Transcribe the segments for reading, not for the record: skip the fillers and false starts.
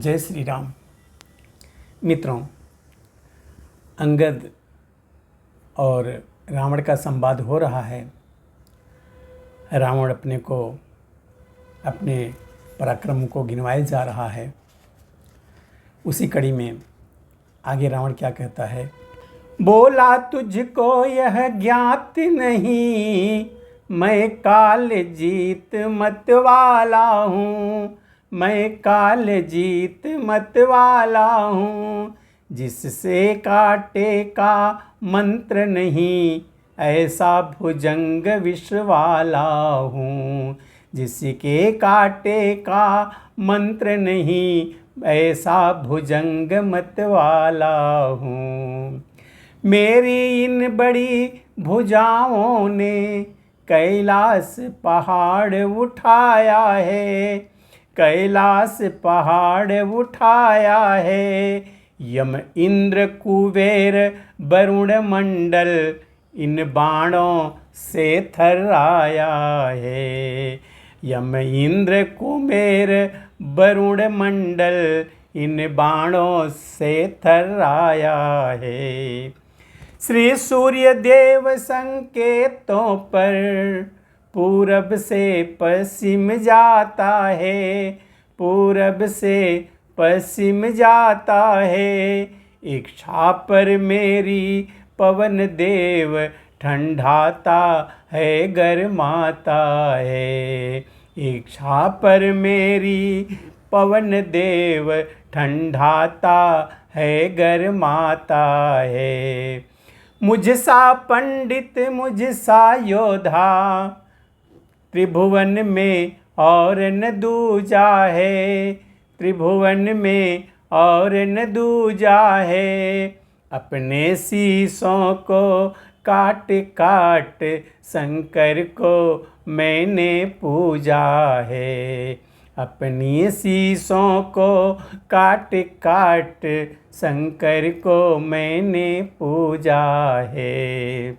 जय श्री राम। मित्रों, अंगद और रावण का संवाद हो रहा है। रावण अपने पराक्रम को गिनवाए जा रहा है। उसी कड़ी में आगे रावण क्या कहता है। बोला तुझको यह ज्ञात नहीं, मैं काल जीत मत वाला हूँ, मैं काल जीत मत वाला हूँ। जिससे काटे का मंत्र नहीं, ऐसा भुजंग विष वाला हूँ। जिसके काटे का मंत्र नहीं, ऐसा भुजंग मत वाला हूँ। मेरी इन बड़ी भुजाओं ने कैलाश पहाड़ उठाया है, कैलाश पहाड़ उठाया है। यम इंद्र कुबेर वरुण मंडल इन बाणों से थर्राया है। यम इंद्र कुबेर वरुण मंडल इन बाणों से थर्राया है। श्री सूर्य देव संकेतों पर पूरब से पश्चिम जाता है, पूरब से पश्चिम जाता है। इच्छा पर मेरी पवन देव ठंडाता है, गरमाता है। इच्छा पर मेरी पवन देव ठंडाता है, गरमाता है। मुझसा पंडित मुझसा योधा त्रिभुवन में और न दूजा है, त्रिभुवन में और न दूजा है। अपने शीशों को काट काट शंकर को मैंने पूजा है। अपनी शीशों को काट काट शंकर को मैंने पूजा है।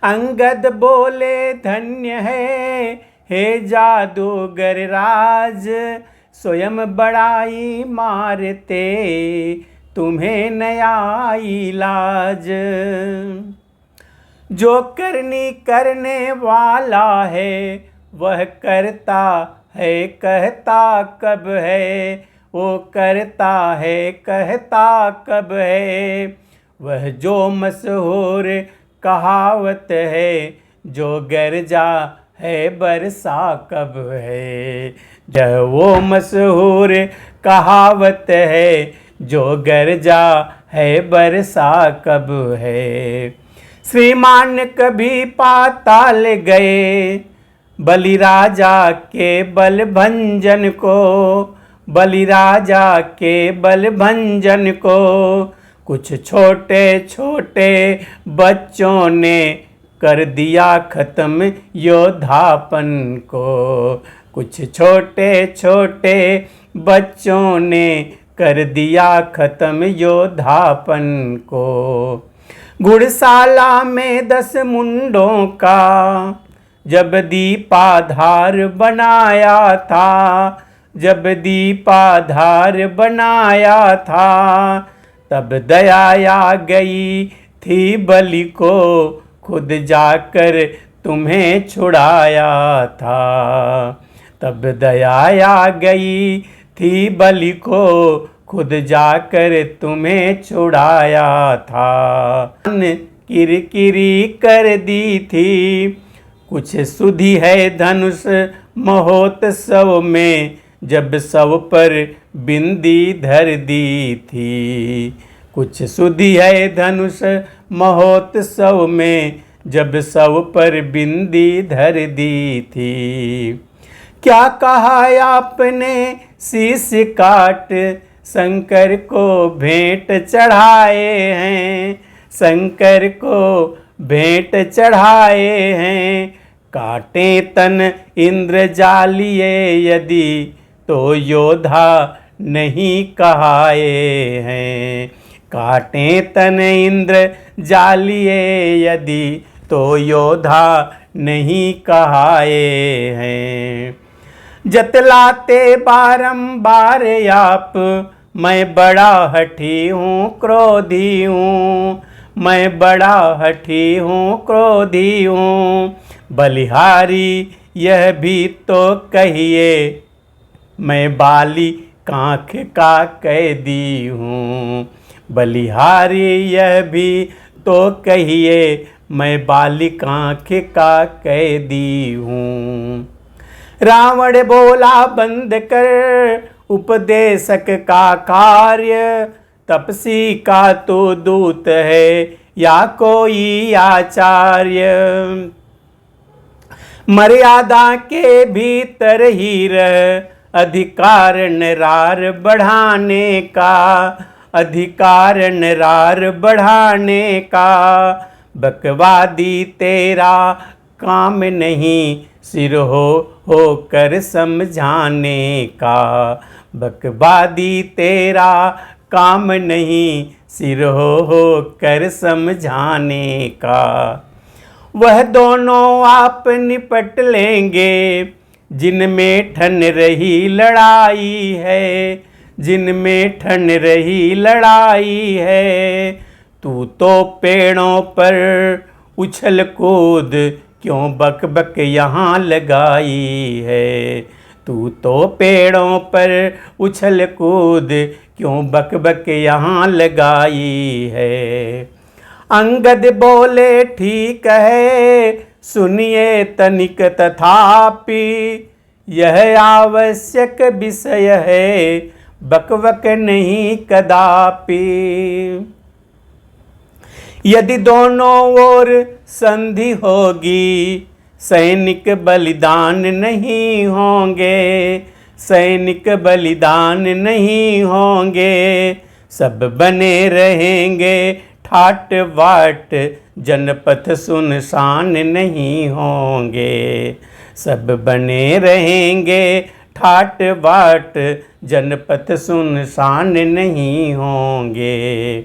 अंगद बोले धन्य है, हे जादूगर राज, स्वयं बड़ाई मारते तुम्हें नया इलाज। जो करनी करने वाला है वह करता है, कहता कब है, वो करता है, कहता कब है। वह जो मशहूर कहावत है, जो गरजा है बरसा कब है। जब वो मशहूर कहावत है, जो गरजा है बरसा कब है। श्रीमान कभी पाताल गए, बलिराजा के बल भंजन को, बलिराजा के बल भंजन को। कुछ छोटे छोटे बच्चों ने कर दिया खत्म योद्धापन को, कुछ छोटे छोटे बच्चों ने कर दिया खत्म योद्धापन को। गुड़शाला में 10 मुंडों का जब दीपाधार बनाया था, जब दीपाधार बनाया था, तब दया आ गई थी बलि को, खुद जाकर तुम्हें छुड़ाया था। तब दया आ गई थी बलि को, खुद जाकर तुम्हें छुड़ाया था। किरकिरी कर दी थी, कुछ सुधी है धनुष महोत्सव में, जब सब पर बिंदी धर दी थी। कुछ सुधी है धनुष महोत्सव में, जब सब पर बिंदी धर दी थी। क्या कहा आपने शीश काट शंकर को भेंट चढ़ाए हैं, शंकर को भेंट चढ़ाए हैं। काटे तन इंद्र जालिए यदि, तो योद्धा नहीं कहाए हैं। काटे तन इंद्र जालिए यदि, तो योद्धा नहीं कहाए हैं। जतलाते बारंबार आप, मैं बड़ा हठी हूँ क्रोधी हूँ, मैं बड़ा हठी हूँ क्रोधी हूँ। बलिहारी यह भी तो कहिए, मैं बाली कांख का कैदी हूँ। बलिहारी यह भी तो कहिए, मैं बाली कांख का कैदी हूँ। रावण बोला बंद कर उपदेशक का कार्य, तपसी का तो दूत है या कोई आचार्य। मर्यादा के भीतर ही रह, अधिकार नरार बढ़ाने का, अधिकार नरार बढ़ाने का। बकवादी तेरा काम नहीं, सिर हो कर समझाने का। बकवादी तेरा काम नहीं, सिर हो कर समझाने का। वह दोनों आप निपट लेंगे, जिनमें ठन रही लड़ाई है, जिनमें ठन रही लड़ाई है। तू तो पेड़ों पर उछल कूद, क्यों बक बक यहाँ लगाई है। तू तो पेड़ों पर उछल कूद, क्यों बक बक यहाँ लगाई है। अंगद बोले ठीक है, सुनिए तनिक तथापि, यह आवश्यक विषय है, बकबक नहीं कदापि। यदि दोनों ओर संधि होगी, सैनिक बलिदान नहीं होंगे, सैनिक बलिदान नहीं होंगे। सब बने रहेंगे ठाट बाट, जनपथ सुनसान नहीं होंगे। सब बने रहेंगे ठाट बाट, जनपथ सुनसान नहीं होंगे।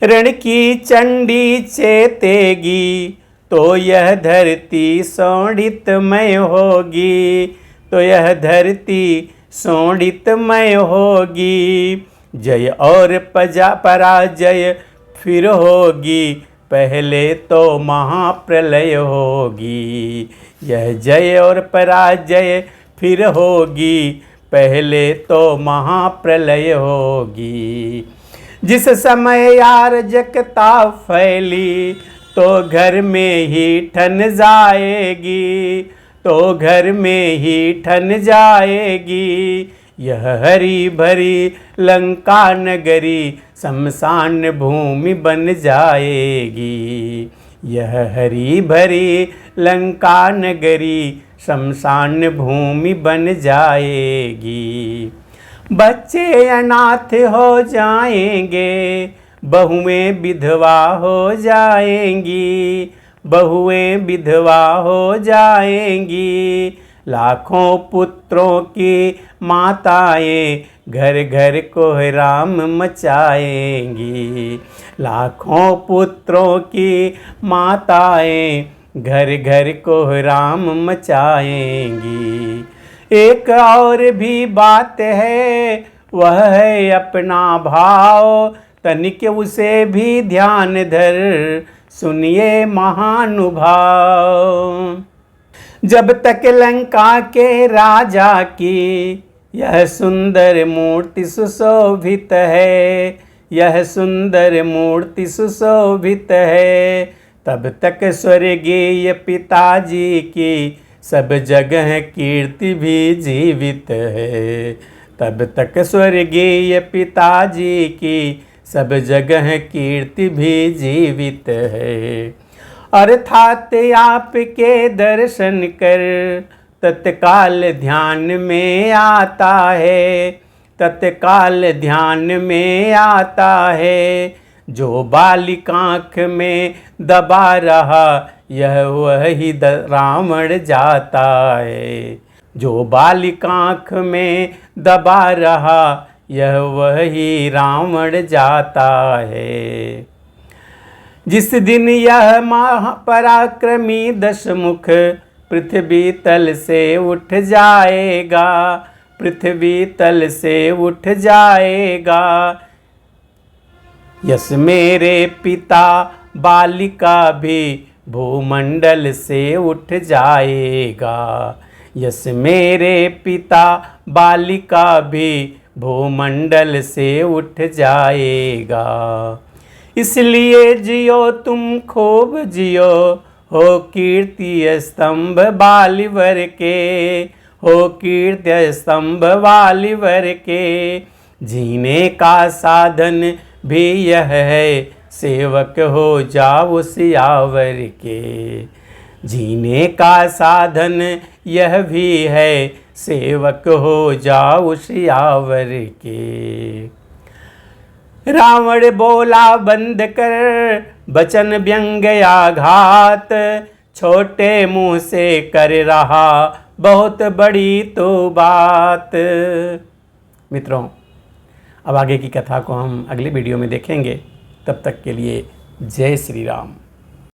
रण की चंडी चेतेगी, तो यह धरती सोंडितमय होगी, तो यह धरती सोंडितमय होगी। जय और पराजय फिर होगी, पहले तो महाप्रलय होगी। यह जय और पराजय फिर होगी, पहले तो महाप्रलय होगी। जिस समय अराजकता फैली, तो घर में ही ठन जाएगी, तो घर में ही ठन जाएगी। यह हरी भरी लंका नगरी, शमशान भूमि बन जाएगी। यह हरी भरी लंका नगरी, शमशान भूमि बन जाएगी। बच्चे अनाथ हो जाएंगे, बहुएं विधवा हो जाएंगी, बहुएं विधवा हो जाएंगी। लाखों पुत्रों की माताएं घर घर कोहराम मचाएंगी। लाखों पुत्रों की माताएं घर घर कोहराम मचाएंगी। एक और भी बात है, वह है अपना भाव, तनिक उसे भी ध्यान धर, सुनिए महानुभाव। जब तक लंका के राजा की यह सुंदर मूर्ति सुशोभित है, यह सुंदर मूर्ति सुशोभित है, तब तक स्वर्गीय पिताजी की सब जगह कीर्ति भी जीवित है। तब तक स्वर्गीय पिताजी की सब जगह कीर्ति भी जीवित है। अर्थात आपके दर्शन कर तत्काल ध्यान में आता है, तत्काल ध्यान में आता है। जो बालिक आँख में दबा रहा, यह वही रावण जाता है। जो बालिक आँख में दबा रहा, यह वही रावण जाता है। जिस दिन यह महापराक्रमी दशमुख पृथ्वी तल से उठ जाएगा, पृथ्वी तल से उठ जाएगा। यस मेरे पिता बालिका भी भूमंडल से उठ जाएगा, यस मेरे पिता बालिका भी भूमंडल से उठ जाएगा। इसलिए जियो तुम खूब जियो, हो कीर्ति स्तंभ बालिवर के, हो कीर्ति स्तंभ बालिवर के। जीने का साधन भी यह है, सेवक हो जाओ सियावर के। जीने का साधन यह भी है, सेवक हो जाओ सियावर के। रावण बोला बंद कर बचन व्यंग आघात, छोटे मुंह से कर रहा बहुत बड़ी तो बात। मित्रों, अब आगे की कथा को हम अगली वीडियो में देखेंगे। तब तक के लिए जय श्री राम।